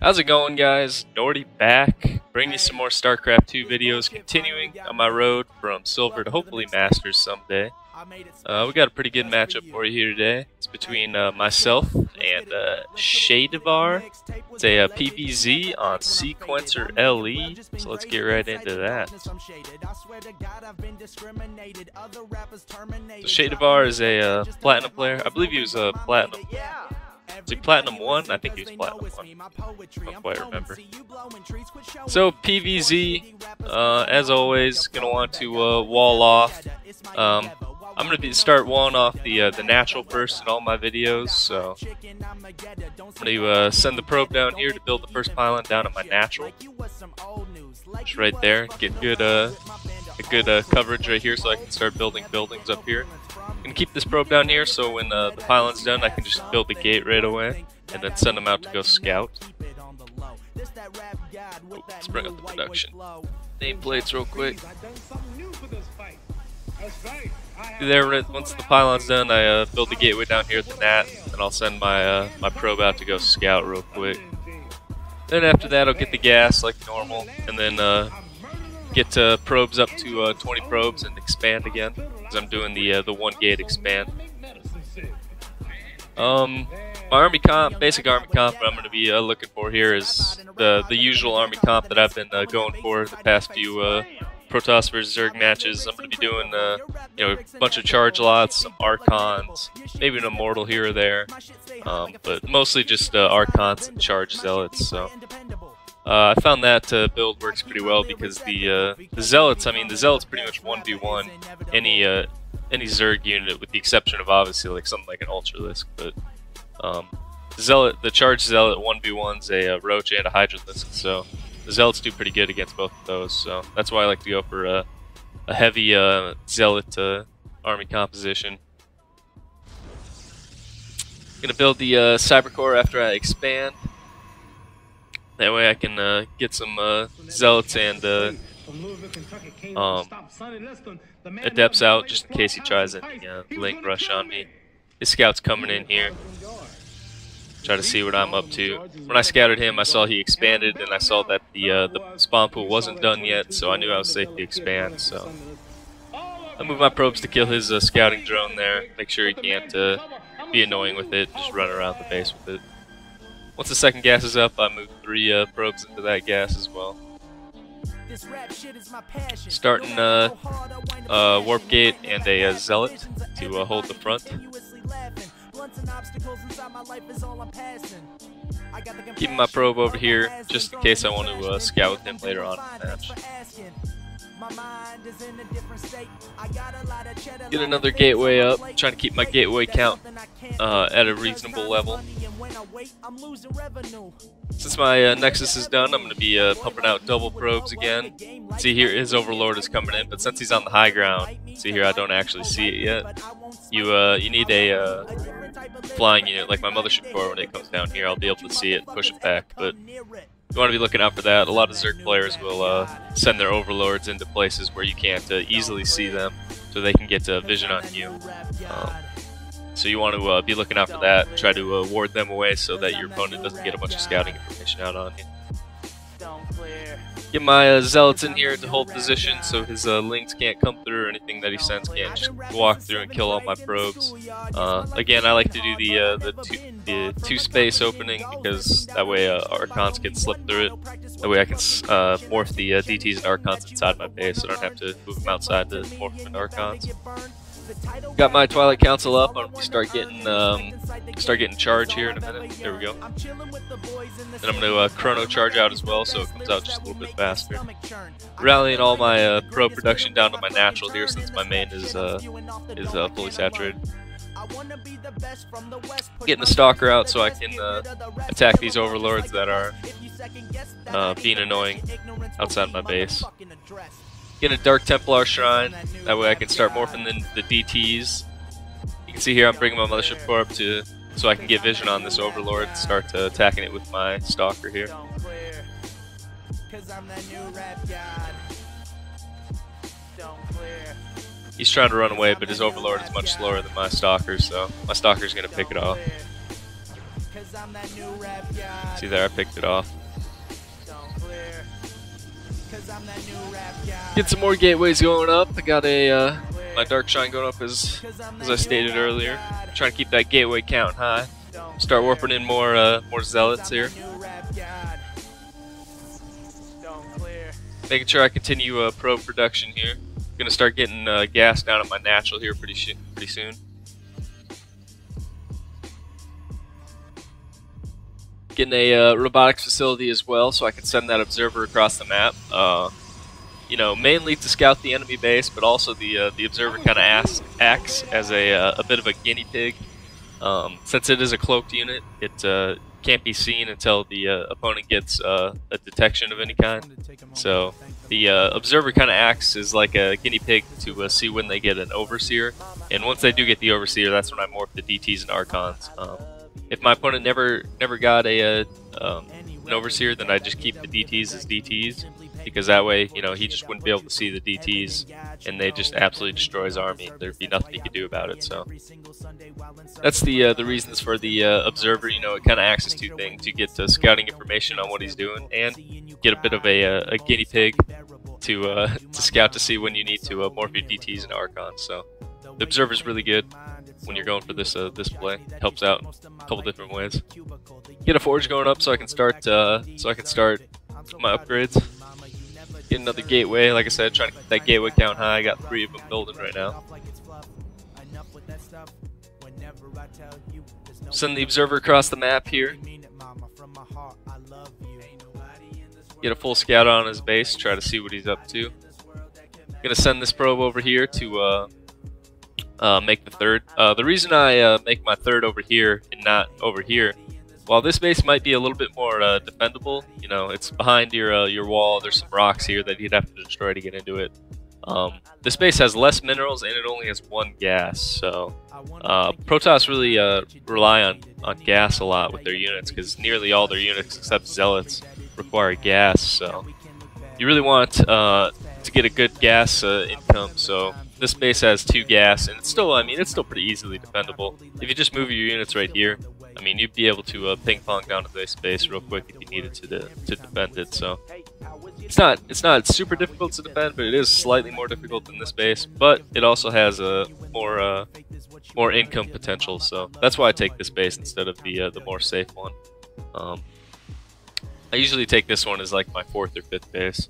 How's it going, guys? Nordy back, bringing you some more StarCraft 2 videos, continuing on my road from Silver to hopefully Masters someday. We got a pretty good matchup for you here today. It's between myself and Shadevar. It's a PvZ on Sequencer LE, so let's get right into that. So Shadevar is a Platinum player. I believe he was a Platinum. Was he Platinum 1? I think he was Platinum 1. I don't quite remember. So PvZ, as always, gonna want to wall off. I'm gonna start walling off the natural first in all my videos. So I'm gonna send the probe down here to build the first pylon down at my natural. Just right there, get good coverage right here, so I can start building buildings up here. I'm gonna keep this probe down here, so when the pylon's done, I can just build the gate right away, and then send them out to go scout. Oh, let's bring up the production nameplates real quick. There, once the pylon's done, I build the gateway down here at the nat, and I'll send my my probe out to go scout real quick. Then after that, I'll get the gas like normal, and then get probes up to 20 probes and expand again, because I'm doing the one gate expand. My army comp, basic army comp that I'm going to be looking for here is the usual army comp that I've been going for the past few Protoss vs Zerg matches. I'm going to be doing you know, a bunch of charge lots, some Archons, maybe an Immortal here or there, but mostly just Archons and charge zealots. So I found that build works pretty well because the zealots, I mean, the zealots pretty much 1v1 any Zerg unit, with the exception of obviously like something like an Ultralisk. But the charge zealot 1v1's a Roach and a Hydralisk, so the zealots do pretty good against both of those. So that's why I like to go for a heavy zealot army composition. I'm gonna build the cyber core after I expand. That way I can get some zealots and adepts out, just in case he tries any link rush on me. His scout's coming in here. Try to see what I'm up to. When I scouted him, I saw he expanded, and I saw that the spawn pool wasn't done yet, so I knew I was safe to expand. So I moved my probes to kill his scouting drone there. Make sure he can't be annoying with it. Just run around the base with it. Once the second gas is up, I move 3 probes into that gas as well. Starting warp gate and a zealot to hold the front. Keeping my probe over here just in case I want to scout with him later on in the match. Get another gateway up, trying to keep my gateway count at a reasonable level. Since my Nexus is done, I'm going to be pumping out double probes again. See here, his Overlord is coming in, but since he's on the high ground, see here, I don't actually see it yet. You need a flying unit like my Mothership Core. When it comes down here, I'll be able to see it and push it back. But you want to be looking out for that. A lot of Zerg players will send their Overlords into places where you can't easily see them, so they can get vision on you. So you want to be looking out for that, and try to ward them away so that your opponent doesn't get a bunch of scouting information out on you. Get my zealots in here to hold position so his links can't come through, or anything that he sends can't just walk through and kill all my probes. Again, I like to do the two space opening, because that way Archons can slip through it. That way I can morph the DTs and Archons inside my base, so I don't have to move them outside to morph them into Archons. Got my Twilight Council up. I'm gonna start getting charge here in a minute. There we go. Then I'm gonna chrono charge out as well, so it comes out just a little bit faster. Rallying all my pro production down to my natural here, since my main is fully saturated. Getting the Stalker out so I can attack these Overlords that are being annoying outside my base. Get a Dark Templar Shrine, that way I can start morphing the DTs. You can see here I'm bringing my Mothership Core up so I can get vision on this Overlord and start attacking it with my Stalker here. He's trying to run away, but his Overlord is much slower than my Stalker, so my Stalker's going to pick it off. See there, I picked it off. Get some more gateways going up. I got a my dark shine going up as I stated earlier. Trying to keep that gateway count high. Start warping in more zealots here. Making sure I continue probe production here. Gonna start getting gas down at my natural here pretty soon. Getting a robotics facility as well, so I can send that observer across the map. You know, mainly to scout the enemy base, but also the observer kind of acts as a bit of a guinea pig. Since it is a cloaked unit, it can't be seen until the opponent gets a detection of any kind. So the observer kind of acts as like a guinea pig to see when they get an overseer, and once they do get the overseer, that's when I morph the DTs and Archons. If my opponent never got an overseer, then I just keep the DTs as DTs, because that way, you know, he just wouldn't be able to see the DTs, and they just absolutely destroy his army. There'd be nothing he could do about it. So that's the reasons for the observer. You know, it kind of acts as two things: you get scouting information on what he's doing, and get a bit of a guinea pig to scout to see when you need to morph your DTs and Archons. So the observer's really good when you're going for this play. It helps out a couple different ways. Get a forge going up so I can start my upgrades. Get another gateway. Like I said, trying to keep that gateway count high. I got 3 of them building right now. Send the observer across the map here. Get a full scout on his base. Try to see what he's up to. Gonna send this probe over here to make the third. The reason I make my third over here and not over here, while this base might be a little bit more defendable, you know, it's behind your wall. There's some rocks here that you'd have to destroy to get into it. This base has less minerals and it only has 1 gas, so Protoss really rely on gas a lot with their units, because nearly all their units except zealots require gas. So you really want to get a good gas income. So this base has 2 gas, and it's still, I mean, it's still pretty easily defendable. If you just move your units right here, I mean, you'd be able to ping pong down to this base real quick if you needed to defend it. So it's not super difficult to defend, but it is slightly more difficult than this base. But it also has a more income potential. So that's why I take this base instead of the more safe one. I usually take this one as like my 4th or 5th base.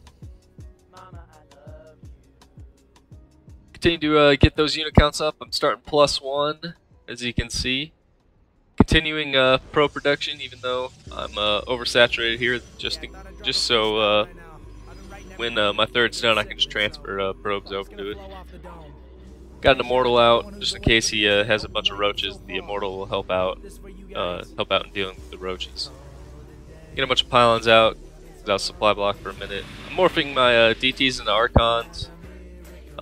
Continue to get those unit counts up. I'm starting +1, as you can see. Continuing pro production, even though I'm oversaturated here, just so when my third's done, I can just transfer probes over to it. Got an immortal out, just in case he has a bunch of roaches. The immortal will help out in dealing with the roaches. Get a bunch of pylons out. Without supply block for a minute. I'm morphing my DTs into Archons.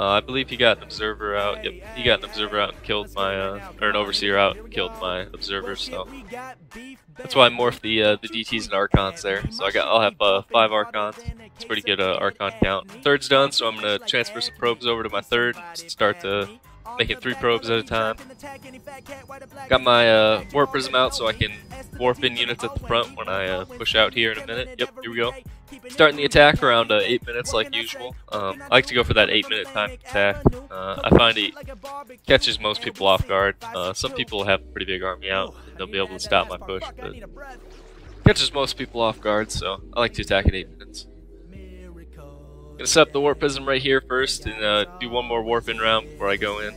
I believe he got an observer out. Yep, he got an observer out and killed my, or an overseer out and killed my observer. So that's why I morphed the DTs and Archons there. So I'll have 5 Archons. It's pretty good Archon count. Third's done, so I'm gonna transfer some probes over to my third. Start making 3 probes at a time. Got my warp prism out so I can warp in units at the front when I push out here in a minute. Yep, here we go. Starting the attack around 8 minutes like usual. I like to go for that 8-minute time attack. I find it catches most people off guard. Some people have a pretty big army out and they'll be able to stop my push, but catches most people off guard, so I like to attack at 8 minutes. Gonna set up the warp prism right here first and do 1 more warp in round before I go in.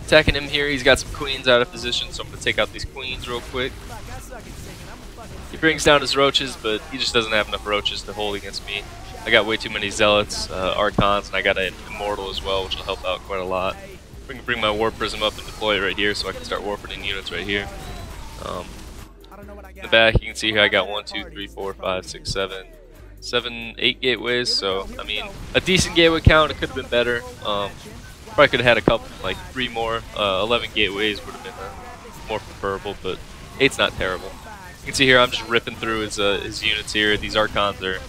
Attacking him here, he's got some queens out of position, so I'm gonna take out these queens real quick. He brings down his roaches, but he just doesn't have enough roaches to hold against me. I got way too many zealots, Archons, and I got an immortal as well, which will help out quite a lot. I'm gonna bring my warp prism up and deploy it right here so I can start warping in units right here. In the back, you can see here I got 1, 2, 3, 4, 5, 6, 7, 8 gateways. So I mean, a decent gateway count. It could have been better. Probably could have had a couple, like 3 more. 11 gateways would have been more preferable, but 8's not terrible. You can see here I'm just ripping through his units here. These Archons are,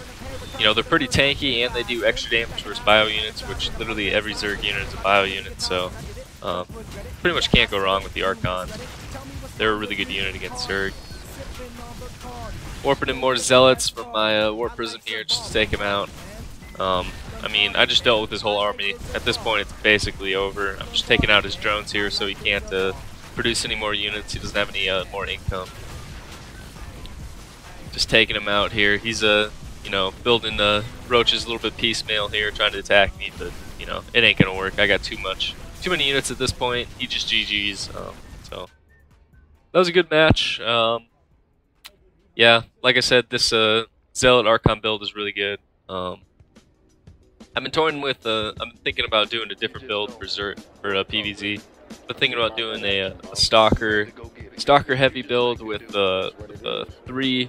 you know, they're pretty tanky and they do extra damage versus bio units, which literally every Zerg unit is a bio unit. So Pretty much can't go wrong with the Archons. They're a really good unit against Zerg. Warping in more Zealots from my Warp Prism here just to take him out. I mean, I just dealt with his whole army. At this point, it's basically over. I'm just taking out his drones here so he can't produce any more units. He doesn't have any more income. Just taking him out here. He's you know, building roaches a little bit piecemeal here, trying to attack me, but you know, it ain't gonna work. I got too many units at this point. He just GG's. So that was a good match. Yeah, like I said, this Zealot Archon build is really good. I've been toying with. I'm thinking about doing a different build for PvZ. I'm thinking about doing a Stalker heavy build with three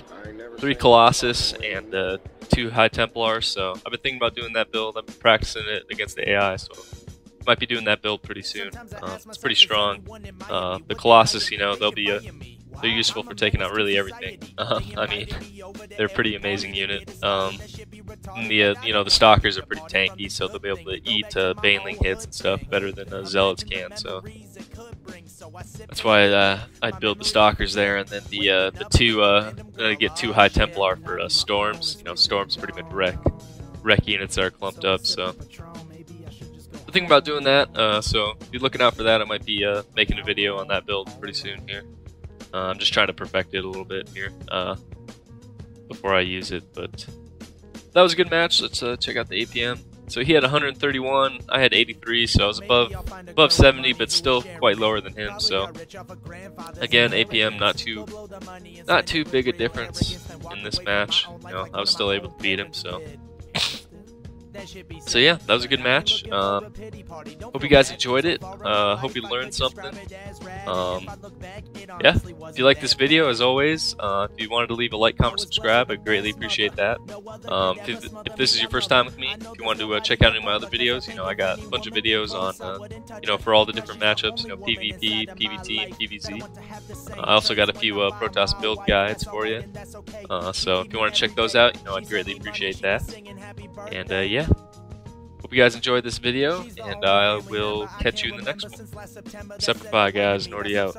Colossus and 2 High Templars. So I've been thinking about doing that build. I've been practicing it against the AI, so might be doing that build pretty soon. It's pretty strong. The Colossus, you know, they're useful for taking out really everything. I mean, they're a pretty amazing unit. You know, the Stalkers are pretty tanky, so they'll be able to eat Baneling hits and stuff better than Zealots can. So that's why I'd build the Stalkers there, and then the 2 get 2 High Templar for Storms. You know, Storms pretty much wreck units that are clumped up. So I'm thinking about doing that. So be looking out for that. I might be making a video on that build pretty soon here. I'm just trying to perfect it a little bit here before I use it, but that was a good match. Let's check out the APM. So he had 131, I had 83, so I was above 70, but still quite lower than him. So again, APM not too big a difference in this match. You know, I was still able to beat him. So yeah, that was a good match. Hope you guys enjoyed it. Hope you learned something. Yeah, if you like this video, as always, if you wanted to leave a like, comment, subscribe, I'd greatly appreciate that. If this is your first time with me, if you want to check out any of my other videos, you know, I got a bunch of videos on, you know, for all the different matchups, you know, PvP, PvT, and PvZ. I also got a few Protoss build guides for you. So if you want to check those out, you know, I'd greatly appreciate that. And yeah, hope you guys enjoyed this video, and I will catch you in the next one. Separate bye, guys. Nordy out.